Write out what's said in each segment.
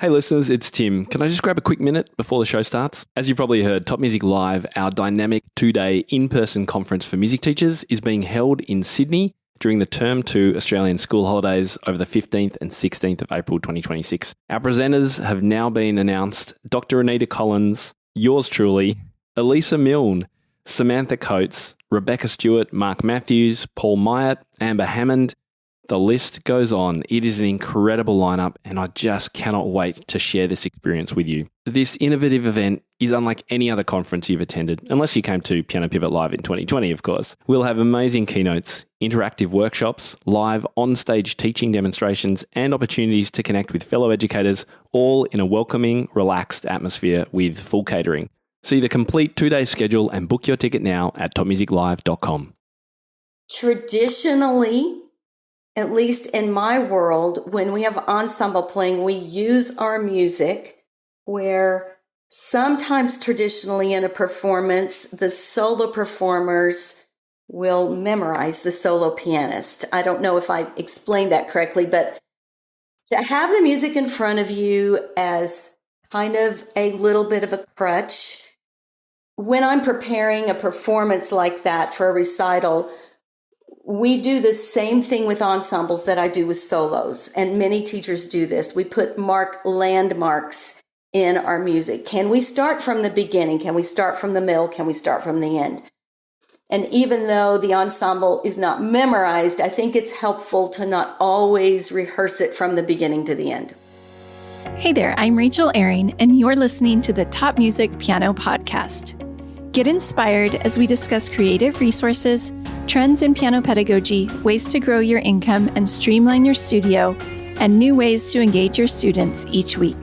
Hey listeners, it's Tim. Can I just grab a quick minute before the show starts? As you've probably heard, Top Music Live, our dynamic 2-day in-person conference for music teachers, is being held in Sydney during the Term 2 Australian school holidays over the 15th and 16th of April 2026. Our presenters have now been announced: Dr. Anita Collins, yours truly, Elisa Milne, Samantha Coates, Rebecca Stewart, Mark Matthews, Paul Myatt, Amber Hammond. The list goes on. It is an incredible lineup, and I just cannot wait to share this experience with you. This innovative event is unlike any other conference you've attended, unless you came to Piano Pivot Live in 2020, of course. We'll have amazing keynotes, interactive workshops, live on-stage teaching demonstrations, and opportunities to connect with fellow educators, all in a welcoming, relaxed atmosphere with full catering. See the complete 2-day schedule and book your ticket now at topmusiclive.com. Traditionally, at least in my world, when we have ensemble playing, we use our music where sometimes traditionally in a performance, the solo performers will memorize the solo pianist. I don't know if I explained that correctly, but to have the music in front of you as kind of a little bit of a crutch, when I'm preparing a performance like that for a recital, we do the same thing with ensembles that I do with solos, and many teachers do this. We put landmarks in our music. Can we start from the beginning? Can we start from the middle? Can we start from the end? And even though the ensemble is not memorized, I think it's helpful to not always rehearse it from the beginning to the end. Hey there, I'm Rachel Ehring, and you're listening to the Top Music Piano Podcast. Get inspired as we discuss creative resources, trends in piano pedagogy, ways to grow your income and streamline your studio, and new ways to engage your students each week.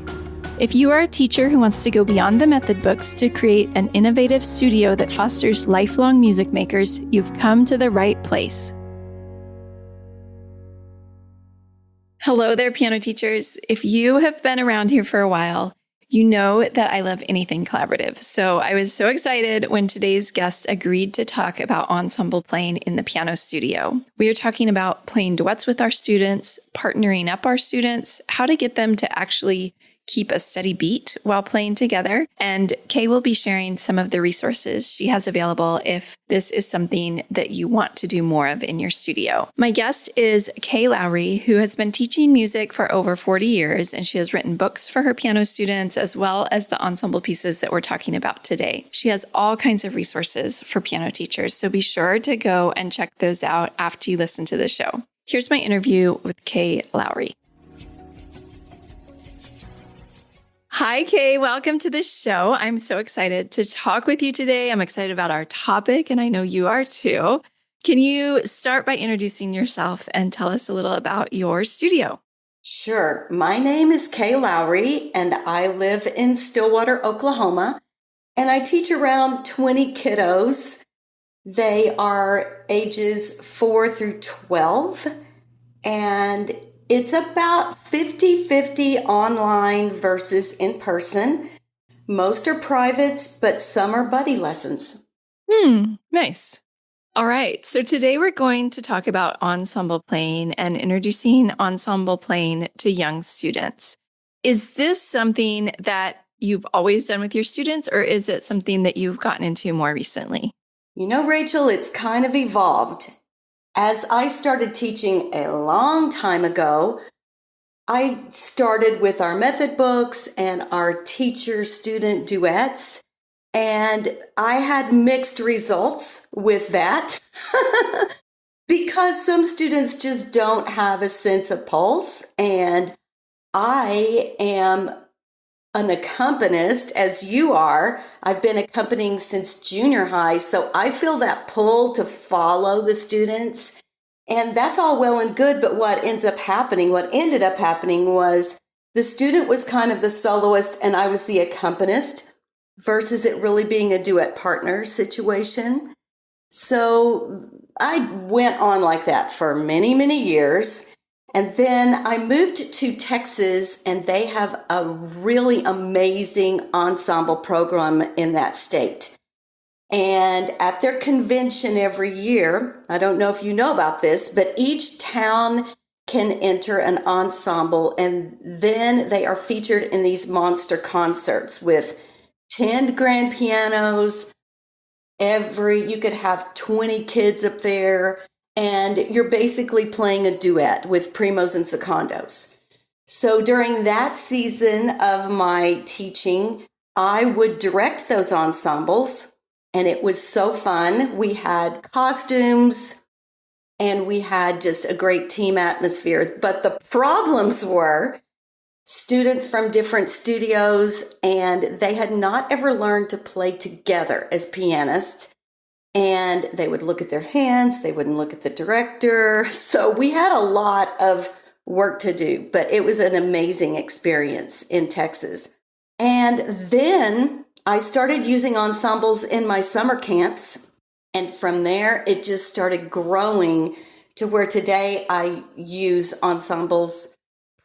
If you are a teacher who wants to go beyond the method books to create an innovative studio that fosters lifelong music makers, you've come to the right place. Hello there, piano teachers. If you have been around here for a while, you know that I love anything collaborative. So I was so excited when today's guest agreed to talk about ensemble playing in the piano studio. We are talking about playing duets with our students, partnering up our students, how to get them to actually keep a steady beat while playing together. And Kay will be sharing some of the resources she has available if this is something that you want to do more of in your studio. My guest is Kay Lowry, who has been teaching music for over 40 years, and she has written books for her piano students as well as the ensemble pieces that we're talking about today. She has all kinds of resources for piano teachers, so be sure to go and check those out after you listen to the show. Here's my interview with Kay Lowry. Hi, Kay. Welcome to the show. I'm so excited to talk with you today. I'm excited about our topic, and I know you are too. Can you start by introducing yourself and tell us a little about your studio? Sure. My name is Kay Lowry, and I live in Stillwater, Oklahoma, and I teach around 20 kiddos. They are ages 4 through 12, and it's about 50-50 online versus in person. Most are privates, but some are buddy lessons. Nice. All right. So today we're going to talk about ensemble playing and introducing ensemble playing to young students. Is this something that you've always done with your students, or is it something that you've gotten into more recently? You know, Rachel, it's kind of evolved. As I started teaching a long time ago, I started with our method books and our teacher-student duets, and I had mixed results with that because some students just don't have a sense of pulse, and I am an accompanist, as you are. I've been accompanying since junior high, so I feel that pull to follow the students. And that's all well and good, but what ended up happening was the student was kind of the soloist and I was the accompanist versus it really being a duet partner situation. So I went on like that for many, many years. And then I moved to Texas, and they have a really amazing ensemble program in that state. And at their convention every year, I don't know if you know about this, but each town can enter an ensemble, and then they are featured in these monster concerts with 10 grand pianos. You could have 20 kids up there, and you're basically playing a duet with primos and secondos. So during that season of my teaching, I would direct those ensembles, and it was so fun. We had costumes, and we had just a great team atmosphere. But the problems were students from different studios, and they had not ever learned to play together as pianists. And they would look at their hands, they wouldn't look at the director. So we had a lot of work to do, but it was an amazing experience in Texas. And then I started using ensembles in my summer camps. And from there, it just started growing to where today I use ensembles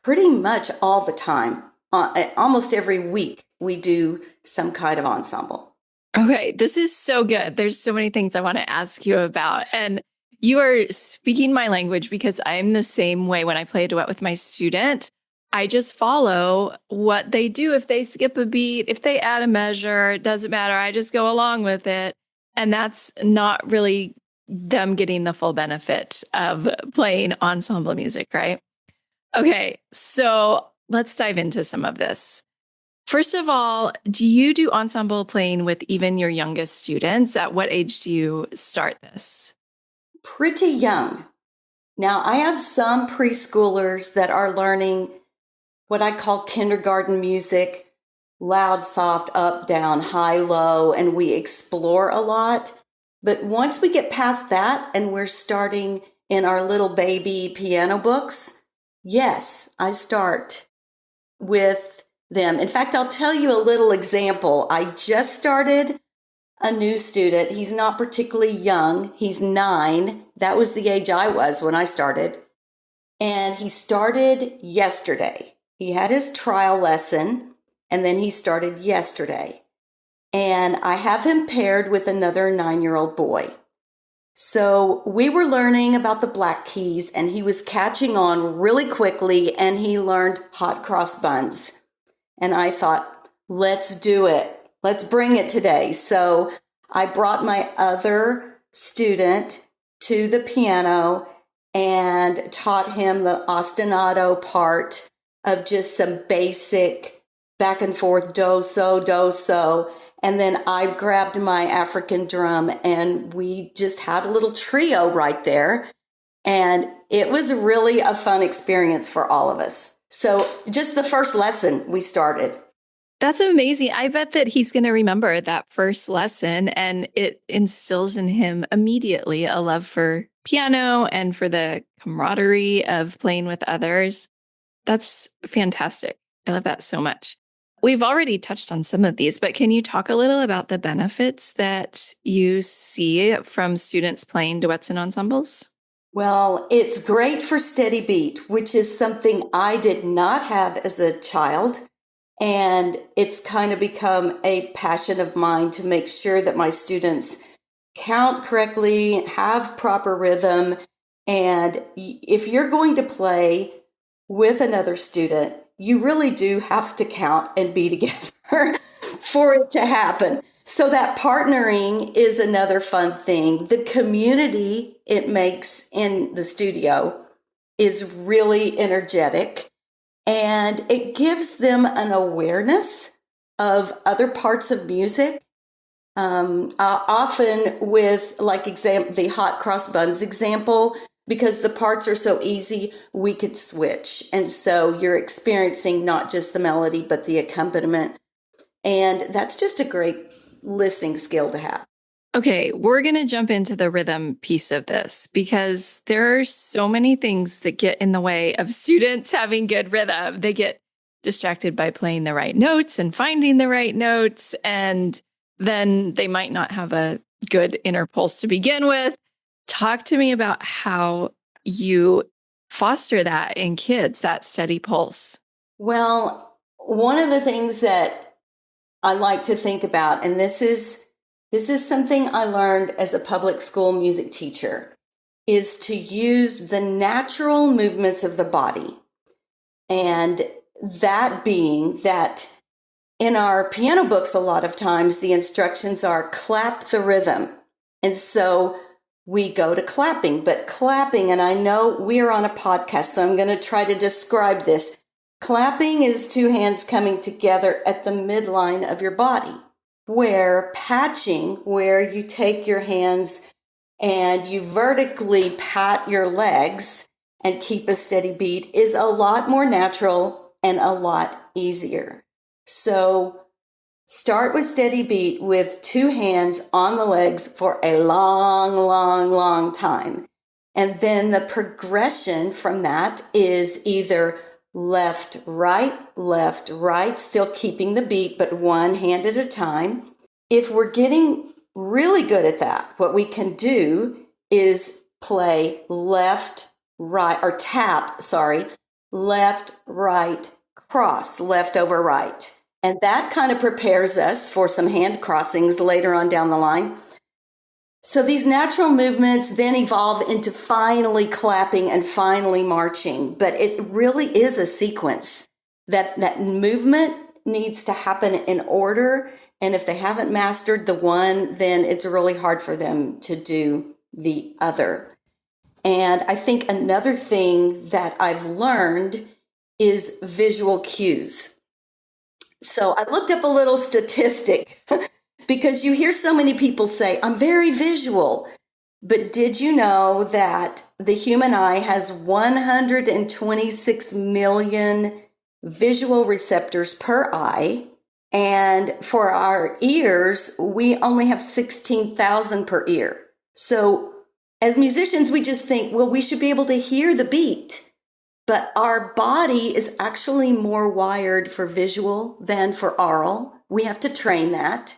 pretty much all the time. Almost every week, we do some kind of ensemble. Okay, this is so good. There's so many things I want to ask you about. And you are speaking my language because I'm the same way when I play a duet with my student. I just follow what they do. If they skip a beat, if they add a measure, it doesn't matter. I just go along with it. And that's not really them getting the full benefit of playing ensemble music, right? Okay, so let's dive into some of this. First of all, do you do ensemble playing with even your youngest students? At what age do you start this? Pretty young. Now, I have some preschoolers that are learning what I call kindergarten music, loud, soft, up, down, high, low, and we explore a lot. But once we get past that and we're starting in our little baby piano books, yes, I start with them. In fact, I'll tell you a little example. I just started a new student. He's not particularly young. He's 9. That was the age I was when I started. And he started yesterday. He had his trial lesson, and then he started yesterday. And I have him paired with another 9-year-old boy. So we were learning about the black keys, and he was catching on really quickly, and he learned hot cross buns. And I thought, let's do it. Let's bring it today. So I brought my other student to the piano and taught him the ostinato part of just some basic back and forth do, so. And then I grabbed my African drum and we just had a little trio right there. And it was really a fun experience for all of us. So just the first lesson we started. That's amazing. I bet that he's going to remember that first lesson and it instills in him immediately a love for piano and for the camaraderie of playing with others. That's fantastic. I love that so much. We've already touched on some of these, but can you talk a little about the benefits that you see from students playing duets and ensembles? Well, it's great for steady beat, which is something I did not have as a child. And it's kind of become a passion of mine to make sure that my students count correctly, have proper rhythm. And if you're going to play with another student, you really do have to count and be together for it to happen. So that partnering is another fun thing. The community it makes in the studio is really energetic, and it gives them an awareness of other parts of music. Often with the hot cross buns example, because the parts are so easy, we could switch. And so you're experiencing not just the melody, but the accompaniment. And that's just a great listening skill to have. Okay, we're going to jump into the rhythm piece of this because there are so many things that get in the way of students having good rhythm. They get distracted by playing the right notes and finding the right notes, and then they might not have a good inner pulse to begin with. Talk to me about how you foster that in kids, that steady pulse. Well, one of the things that I like to think about, and this is something I learned as a public school music teacher, is to use the natural movements of the body. And that being that in our piano books, a lot of times the instructions are clap the rhythm. And so we go to clapping, but clapping, and I know we're on a podcast, so I'm going to try to describe this. Clapping is two hands coming together at the midline of your body, where patching, where you take your hands and you vertically pat your legs and keep a steady beat, is a lot more natural and a lot easier. So start with steady beat with two hands on the legs for a long, long, long time. And then the progression from that is either left, right, still keeping the beat, but one hand at a time. If we're getting really good at that, what we can do is play left, right, or tap, left, right, cross, left over right. And that kind of prepares us for some hand crossings later on down the line. So these natural movements then evolve into finally clapping and finally marching. But it really is a sequence. That movement needs to happen in order. And if they haven't mastered the one, then it's really hard for them to do the other. And I think another thing that I've learned is visual cues. So I looked up a little statistic because you hear so many people say, I'm very visual. But did you know that the human eye has 126 million visual receptors per eye? And for our ears, we only have 16,000 per ear. So as musicians, we just think, well, we should be able to hear the beat. But our body is actually more wired for visual than for aural. We have to train that.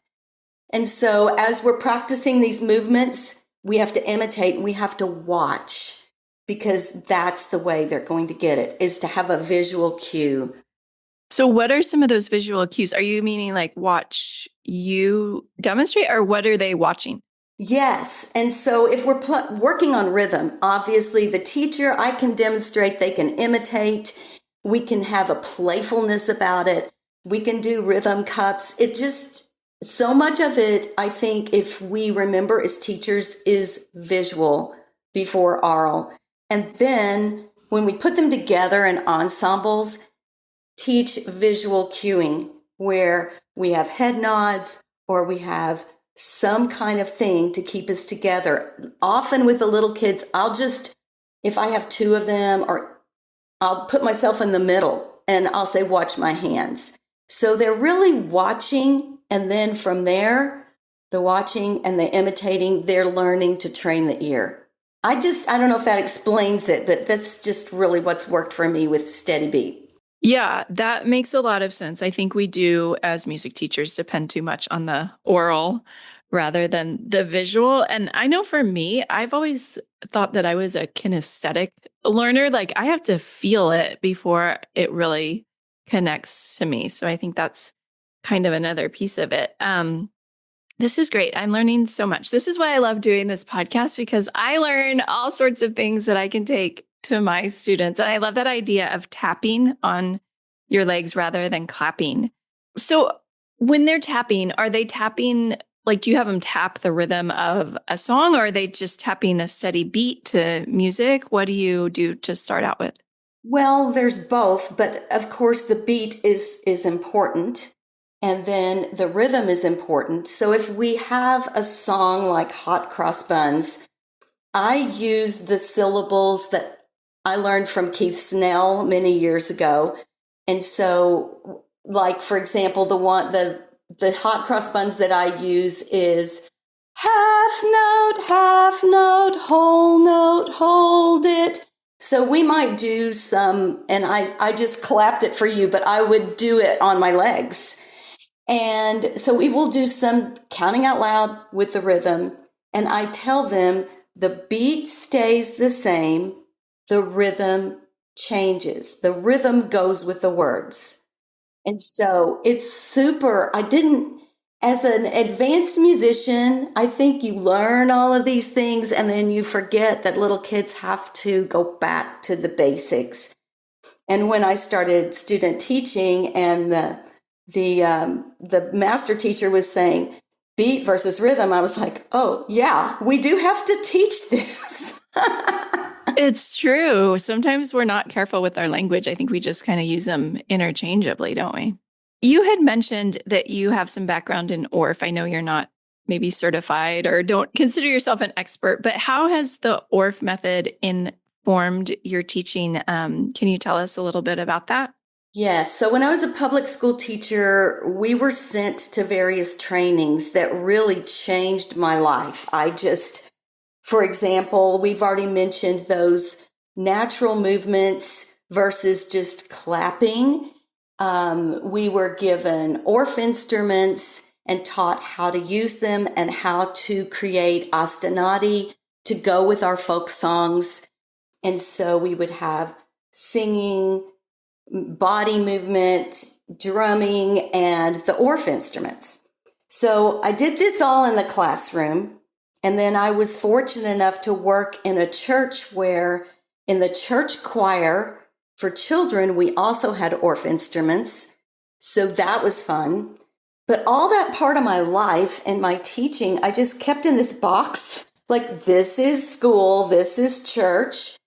And so as we're practicing these movements, we have to imitate, we have to watch, because that's the way they're going to get it, is to have a visual cue. So what are some of those visual cues? Are you meaning like watch you demonstrate, or what are they watching? Yes. And so if we're working on rhythm, obviously the teacher, I can demonstrate, they can imitate, we can have a playfulness about it, we can do rhythm cups. It just, so much of it, I think, if we remember as teachers, is visual before aural. And then when we put them together in ensembles, teach visual cueing, where we have head nods or we have some kind of thing to keep us together. Often with the little kids, if I have two of them, or I'll put myself in the middle and I'll say, watch my hands. So they're really watching. And then from there, the watching and the imitating, they're learning to train the ear. I don't know if that explains it, but that's just really what's worked for me with steady beat. Yeah, that makes a lot of sense. I think we do, as music teachers, depend too much on the oral rather than the visual. And I know for me, I've always thought that I was a kinesthetic learner. Like I have to feel it before it really connects to me. So I think that's kind of another piece of it. This is great. I'm learning so much. This is why I love doing this podcast, because I learn all sorts of things that I can take to my students. And I love that idea of tapping on your legs rather than clapping. So when they're tapping, are they tapping, like, do you have them tap the rhythm of a song, or are they just tapping a steady beat to music? What do you do to start out with? Well, there's both, but of course the beat is important. And then the rhythm is important. So if we have a song like Hot Cross Buns, I use the syllables that I learned from Keith Snell many years ago. And so, like, for example, the Hot Cross Buns that I use is half note, whole note, hold it. So we might do some, and I just clapped it for you, but I would do it on my legs. And so we will do some counting out loud with the rhythm. And I tell them the beat stays the same, the rhythm changes. The rhythm goes with the words. And so it's super, as an advanced musician, I think you learn all of these things and then you forget that little kids have to go back to the basics. And when I started student teaching and the master teacher was saying beat versus rhythm, I was like, oh yeah, we do have to teach this. It's true. Sometimes we're not careful with our language. I think we just kind of use them interchangeably, don't we? You had mentioned that you have some background in ORF. I know you're not maybe certified or don't consider yourself an expert, but how has the ORF method informed your teaching? Can you tell us a little bit about that? Yes. So when I was a public school teacher, we were sent to various trainings that really changed my life. For example, we've already mentioned those natural movements versus just clapping. We were given ORF instruments and taught how to use them and how to create ostinati to go with our folk songs. And so we would have singing, body movement, drumming, and the ORF instruments. So I did this all in the classroom. And then I was fortunate enough to work in a church where in the church choir for children, we also had ORF instruments. So that was fun. But all that part of my life and my teaching, I just kept in this box, like this is school, this is church.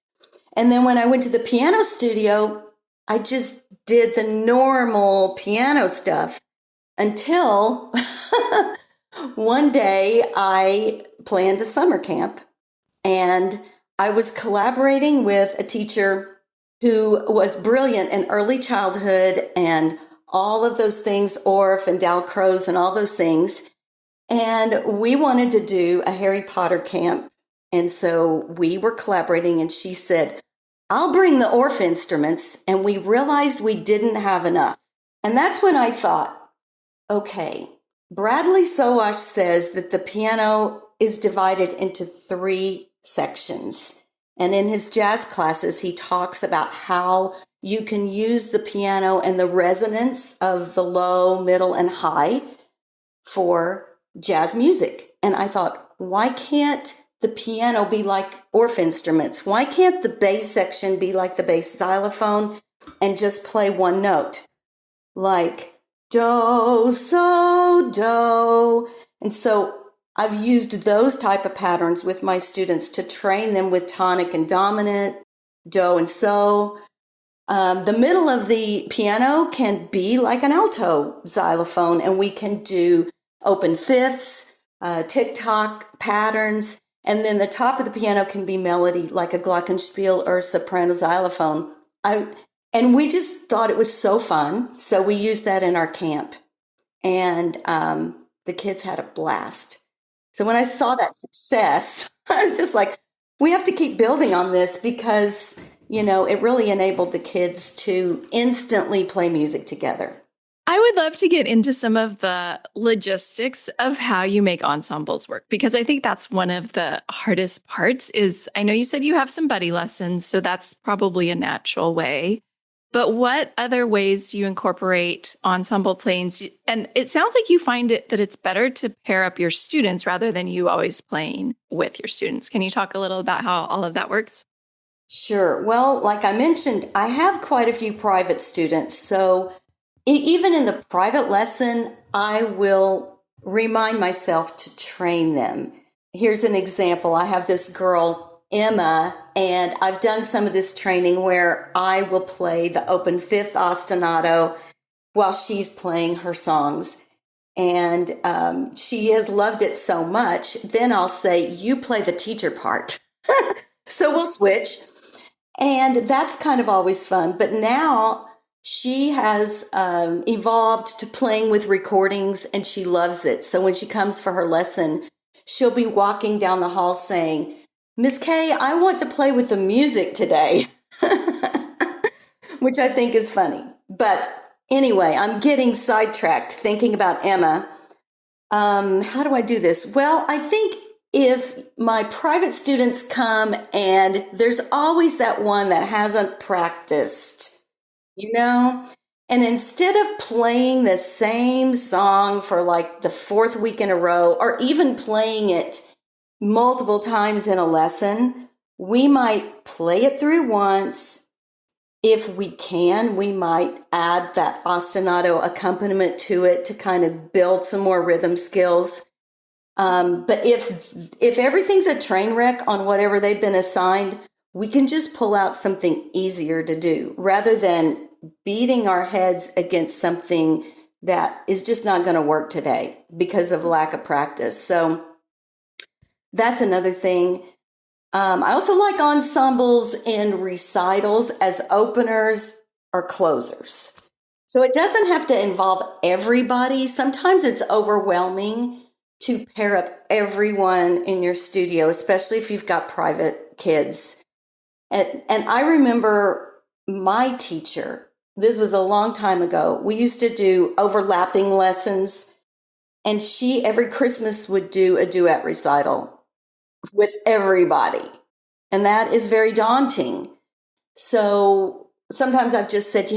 And then when I went to the piano studio, I just did the normal piano stuff until one day I planned a summer camp and I was collaborating with a teacher who was brilliant in early childhood and all of those things, ORF and Dalcroze and all those things. And we wanted to do a Harry Potter camp. And so we were collaborating and she said, I'll bring the ORF instruments. And we realized we didn't have enough. And that's when I thought, okay, Bradley Sowash says that the piano is divided into 3 sections. And in his jazz classes, he talks about how you can use the piano and the resonance of the low, middle, and high for jazz music. And I thought, why can't the piano be like ORF instruments? Why can't the bass section be like the bass xylophone and just play one note? Like do, so, do. And so I've used those type of patterns with my students to train them with tonic and dominant, do and so. The middle of the piano can be like an alto xylophone, and we can do open fifths, tick-tock patterns, and then the top of the piano can be melody like a glockenspiel or soprano xylophone. And we just thought it was so fun, so we used that in our camp, and the kids had a blast. So when I saw that success, I was just like, we have to keep building on this because, you know, it really enabled the kids to instantly play music together. I would love to get into some of the logistics of how you make ensembles work, because I think that's one of the hardest parts is, I know you said you have some buddy lessons, so that's probably a natural way. But what other ways do you incorporate ensemble playing? And it sounds like you find it that it's better to pair up your students rather than you always playing with your students. Can you talk a little about how all of that works? Sure. Well, like I mentioned, I have quite a few private students. So even in the private lesson, I will remind myself to train them. Here's an example. I have this girl, Emma, and I've done some of this training where I will play the open fifth ostinato while she's playing her songs. And she has loved it so much. Then I'll say, you play the teacher part. So we'll switch. And that's kind of always fun. But now she has evolved to playing with recordings and she loves it. So when she comes for her lesson, she'll be walking down the hall saying, Miss Kay, I want to play with the music today, which I think is funny. But anyway, I'm getting sidetracked thinking about Emma. How do I do this? Well, I think if my private students come and there's always that one that hasn't practiced, you know, And instead of playing the same song for like the fourth week in a row, or even playing it multiple times in a lesson, we might play it through once. If we can, we might add that ostinato accompaniment to it to kind of build some more rhythm skills. But if everything's a train wreck on whatever they've been assigned, we can just pull out something easier to do rather than beating our heads against something that is just not going to work today because of lack of practice. So that's another thing. I also like ensembles in recitals as openers or closers. So it doesn't have to involve everybody. Sometimes it's overwhelming to pair up everyone in your studio, especially if you've got private kids. And I remember my teacher, this was a long time ago, we used to do overlapping lessons, and she every Christmas would do a duet recital with everybody. And that is very daunting. So sometimes I've just said,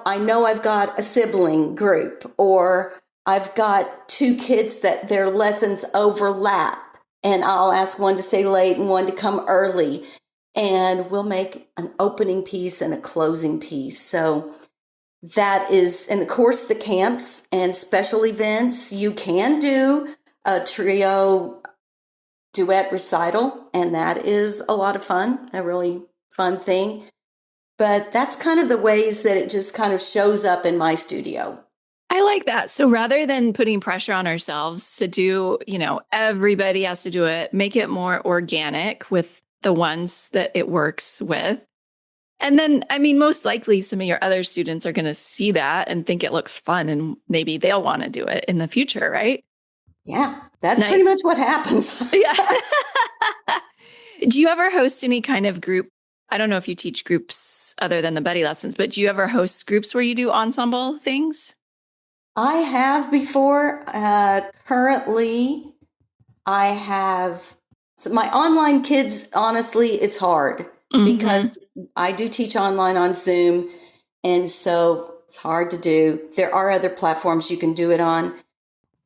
I know I've got a sibling group, or I've got two kids that their lessons overlap, and I'll ask one to stay late and one to come early. And we'll make an opening piece and a closing piece. So that is, and of course, the camps and special events, you can do a trio duet recital, and that is a lot of fun, a really fun thing. But that's kind of the ways that it just kind of shows up in my studio. I like that. So rather than putting pressure on ourselves to do, everybody has to do it, make it more organic with the ones that it works with. And then, most likely some of your other students are going to see that and think it looks fun, and maybe they'll want to do it in the future, right? Yeah, that's pretty much what happens. Yeah. Do you ever host any kind of group? I don't know if you teach groups other than the buddy lessons, but do you ever host groups where you do ensemble things? I have before. Currently, I have. So my online kids, honestly, it's hard because I do teach online on Zoom. And so it's hard to do. There are other platforms you can do it on,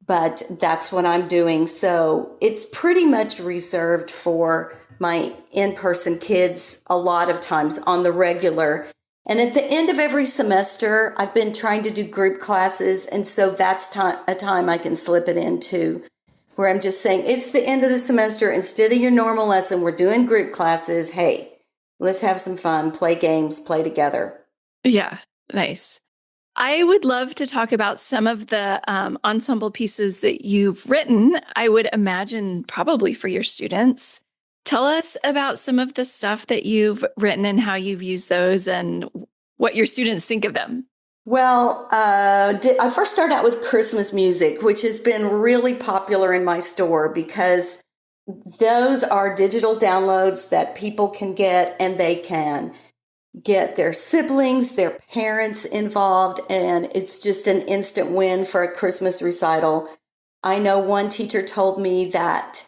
but that's what I'm doing. So it's pretty much reserved for my in-person kids a lot of times on the regular. And at the end of every semester, I've been trying to do group classes. And so that's a time I can slip it into, where I'm just saying, it's the end of the semester. Instead of your normal lesson, we're doing group classes. Hey, let's have some fun, play games, play together. Yeah, nice. I would love to talk about some of the ensemble pieces that you've written, I would imagine probably for your students. Tell us about some of the stuff that you've written and how you've used those and what your students think of them. Well, I first started out with Christmas music, which has been really popular in my store because those are digital downloads that people can get, and they can get their siblings, their parents involved, and it's just an instant win for a Christmas recital. I know one teacher told me that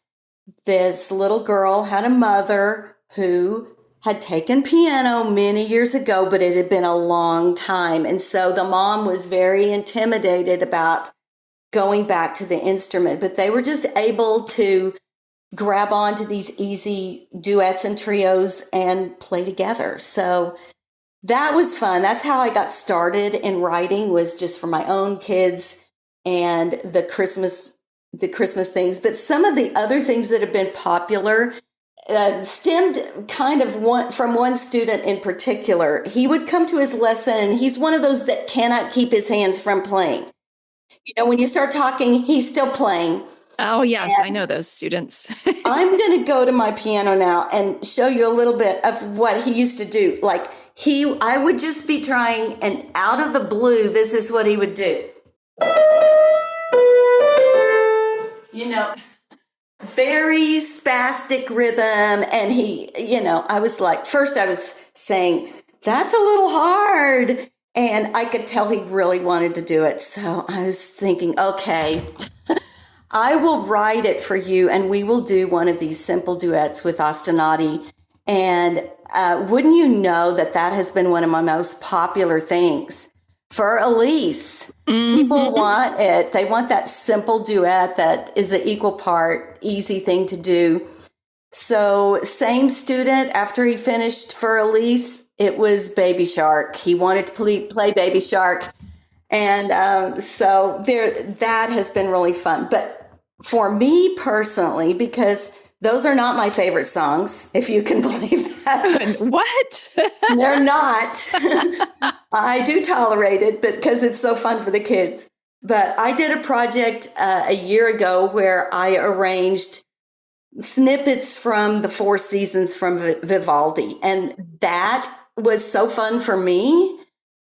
this little girl had a mother who had taken piano many years ago, but it had been a long time. And so the mom was very intimidated about going back to the instrument, but they were just able to grab onto these easy duets and trios and play together. So that was fun. That's how I got started in writing, was just for my own kids and the Christmas things. But some of the other things that have been popular stemmed kind of from one student in particular. He would come to his lesson, and he's one of those that cannot keep his hands from playing. When you start talking, he's still playing. Oh, yes, I know those students. I'm going to go to my piano now and show you a little bit of what he used to do. I would just be trying, and out of the blue, this is what he would do. Very spastic rhythm. And I was saying, that's a little hard. And I could tell he really wanted to do it. So I was thinking, okay, I will write it for you, and we will do one of these simple duets with ostinati. And wouldn't you know that has been one of my most popular things. For Elise. People want it. They want that simple duet that is an equal part, easy thing to do. So same student, after he finished for Elise, it was Baby Shark. He wanted to play Baby Shark. And so that has been really fun. But for me personally, because those are not my favorite songs, if you can believe that. What? They're not. I do tolerate it because it's so fun for the kids. But I did a project a year ago where I arranged snippets from the Four Seasons from Vivaldi. And that was so fun for me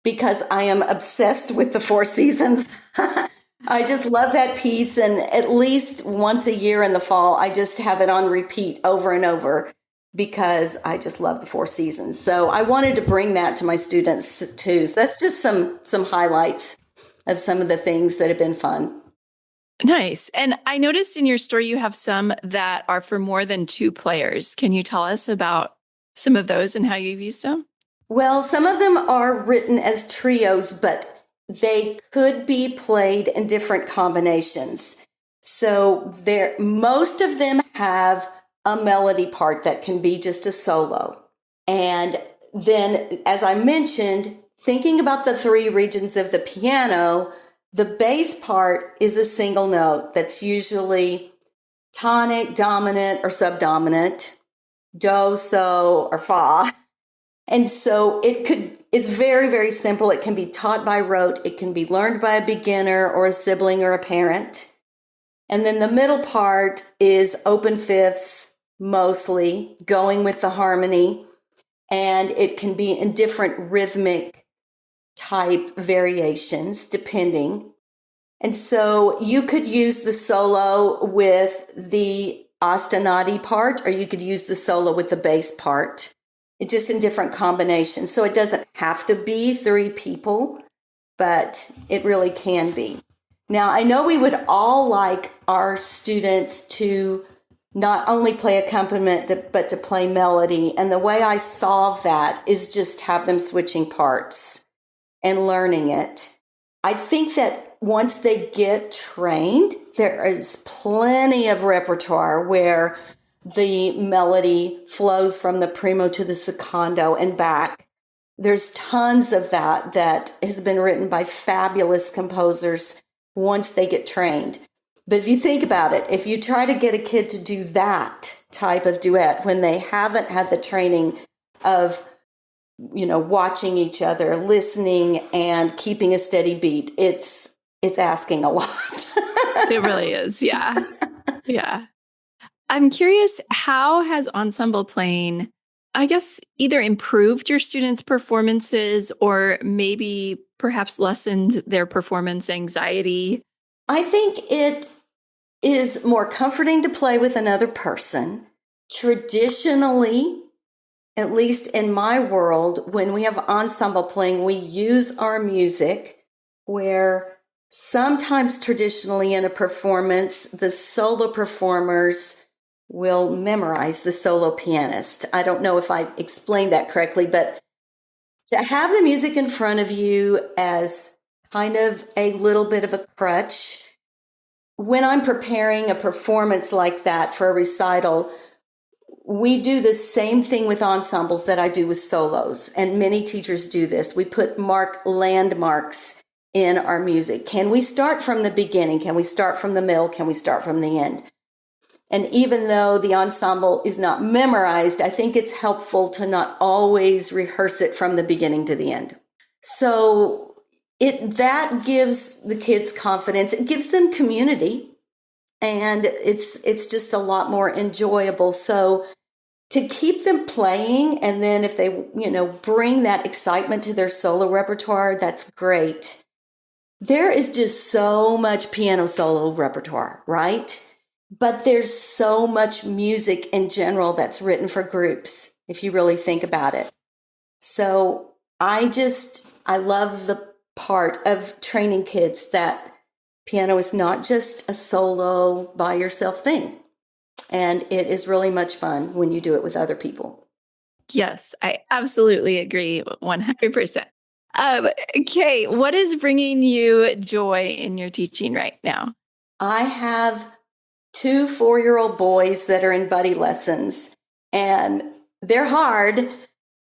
because I am obsessed with the Four Seasons. I just love that piece. And at least once a year in the fall, I just have it on repeat over and over because I just love the Four Seasons. So I wanted to bring that to my students too. So that's just some highlights of some of the things that have been fun. Nice. And I noticed in your story, you have some that are for more than two players. Can you tell us about some of those and how you've used them? Well, some of them are written as trios, but they could be played in different combinations. So most of them have a melody part that can be just a solo. And then, as I mentioned, thinking about the three regions of the piano, the bass part is a single note that's usually tonic, dominant, or subdominant, do, so, or fa. And so it's very, very simple. It can be taught by rote. It can be learned by a beginner or a sibling or a parent. And then the middle part is open fifths, mostly going with the harmony. And it can be in different rhythmic type variations, depending. And so you could use the solo with the ostinati part, or you could use the solo with the bass part. It's just in different combinations. So it doesn't have to be three people, but it really can be. Now, I know we would all like our students to not only play accompaniment, but to play melody. And the way I solve that is just have them switching parts and learning it. I think that once they get trained, there is plenty of repertoire where the melody flows from the primo to the secondo and back. There's tons of that has been written by fabulous composers once they get trained. But if you think about it, if you try to get a kid to do that type of duet when they haven't had the training of, watching each other, listening, and keeping a steady beat, it's asking a lot. It really is. Yeah. Yeah. I'm curious, how has ensemble playing, I guess, either improved your students' performances or maybe perhaps lessened their performance anxiety? I think it is more comforting to play with another person. Traditionally, at least in my world, when we have ensemble playing, we use our music where sometimes traditionally in a performance, the solo performers will memorize the solo pianist. I don't know if I explained that correctly, but to have the music in front of you as kind of a little bit of a crutch, when I'm preparing a performance like that for a recital, we do the same thing with ensembles that I do with solos, and many teachers do this. We put landmarks in our music. Can we start from the beginning? Can we start from the middle? Can we start from the end? And even though the ensemble is not memorized, I think it's helpful to not always rehearse it from the beginning to the end. So that gives the kids confidence. It gives them community, and it's just a lot more enjoyable. So to keep them playing, and then if they bring that excitement to their solo repertoire, that's great. There is just so much piano solo repertoire, right? But there's so much music in general that's written for groups, if you really think about it. So I love the part of training kids that piano is not just a solo by yourself thing. And it is really much fun when you do it with other people. Yes, I absolutely agree 100%. Kay, what is bringing you joy in your teaching right now? I have 2 4-year-old boys that are in buddy lessons, and they're hard,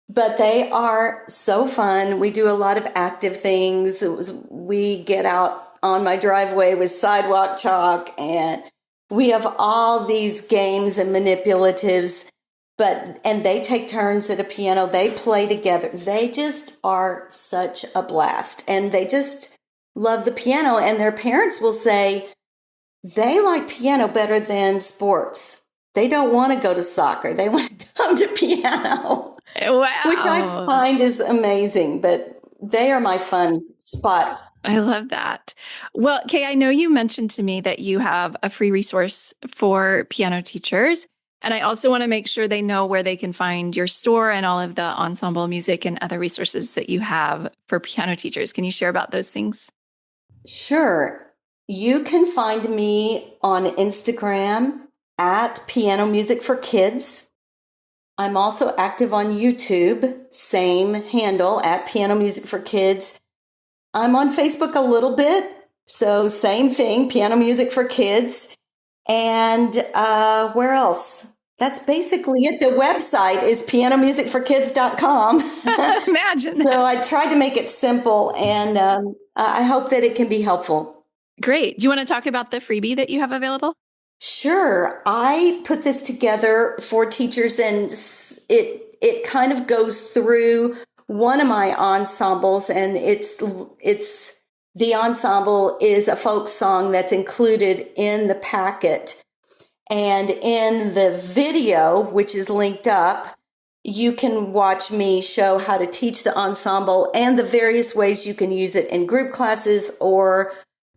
but they are so fun. We do a lot of active things. We get out on my driveway with sidewalk chalk, and we have all these games and manipulatives, and they take turns at a piano. They play together. They just are such a blast, and they just love the piano, and their parents will say they like piano better than sports. They don't want to go to soccer. They want to come to piano. Wow. Which I find is amazing, but they are my fun spot. I love that. Well, Kay, I know you mentioned to me that you have a free resource for piano teachers. And I also want to make sure they know where they can find your store and all of the ensemble music and other resources that you have for piano teachers. Can you share about those things? Sure. You can find me on Instagram at Piano Music for Kids. I'm also active on YouTube, same handle at Piano Music for Kids. I'm on Facebook a little bit, so same thing, Piano Music for Kids. And where else? That's basically it. The website is pianomusicforkids.com. Imagine that. So I tried to make it simple, and I hope that it can be helpful. Great. Do you want to talk about the freebie that you have available? Sure. I put this together for teachers, and it kind of goes through one of my ensembles, and it's the ensemble is a folk song that's included in the packet. And in the video, which is linked up, you can watch me show how to teach the ensemble and the various ways you can use it in group classes or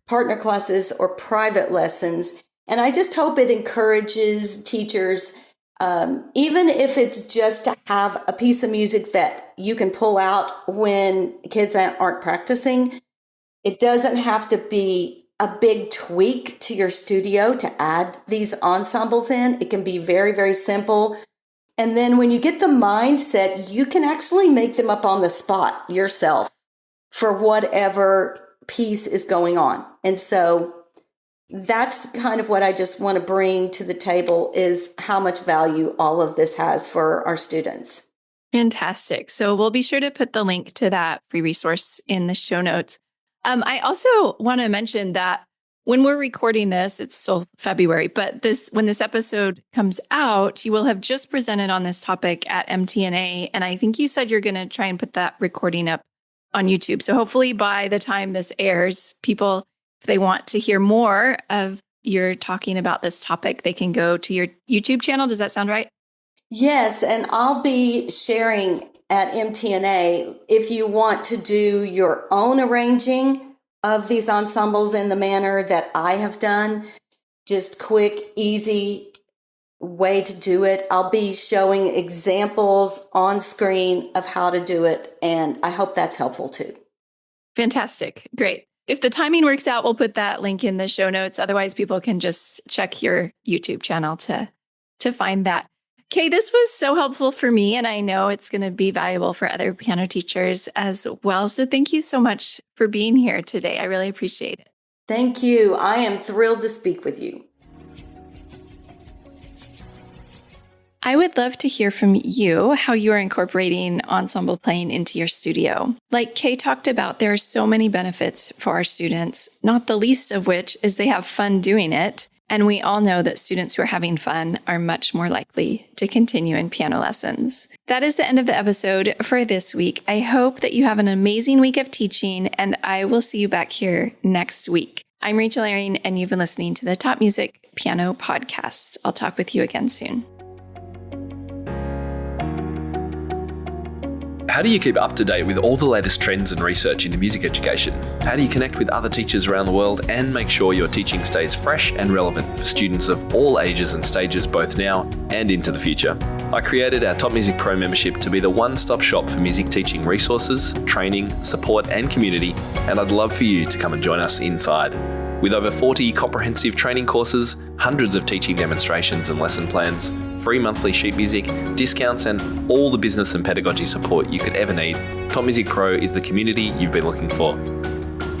partner classes or private lessons. And I just hope it encourages teachers, even if it's just to have a piece of music that you can pull out when kids aren't practicing. It doesn't have to be a big tweak to your studio to add these ensembles in. It can be very, very simple. And then when you get the mindset, you can actually make them up on the spot yourself for whatever piece is going on. And so that's kind of what I just want to bring to the table, is how much value all of this has for our students. Fantastic. So we'll be sure to put the link to that free resource in the show notes. I also want to mention that when we're recording this, it's still February, but when this episode comes out, you will have just presented on this topic at MTNA. And I think you said you're going to try and put that recording up on YouTube. So hopefully by the time this airs, people, if they want to hear more of your talking about this topic, they can go to your YouTube channel. Does that sound right? Yes, and I'll be sharing at MTNA if you want to do your own arranging of these ensembles in the manner that I have done. Just quick, easy way to do it. I'll be showing examples on screen of how to do it, and I hope that's helpful too. Fantastic. Great. If the timing works out, we'll put that link in the show notes. Otherwise, people can just check your YouTube channel to find that. Kay, this was so helpful for me, and I know it's going to be valuable for other piano teachers as well. So thank you so much for being here today. I really appreciate it. Thank you. I am thrilled to speak with you. I would love to hear from you how you are incorporating ensemble playing into your studio. Like Kay talked about, there are so many benefits for our students, not the least of which is they have fun doing it. And we all know that students who are having fun are much more likely to continue in piano lessons. That is the end of the episode for this week. I hope that you have an amazing week of teaching, and I will see you back here next week. I'm Rachel Aaron, and you've been listening to the Top Music Piano Podcast. I'll talk with you again soon. How do you keep up to date with all the latest trends and research into music education? How do you connect with other teachers around the world and make sure your teaching stays fresh and relevant for students of all ages and stages, both now and into the future? I created our Top Music Pro membership to be the one-stop shop for music teaching resources, training, support and community, and I'd love for you to come and join us inside. With over 40 comprehensive training courses, hundreds of teaching demonstrations and lesson plans, free monthly sheet music, discounts, and all the business and pedagogy support you could ever need, Top Music Pro is the community you've been looking for.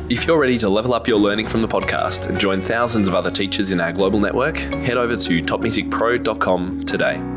If you're ready to level up your learning from the podcast and join thousands of other teachers in our global network, head over to topmusicpro.com today.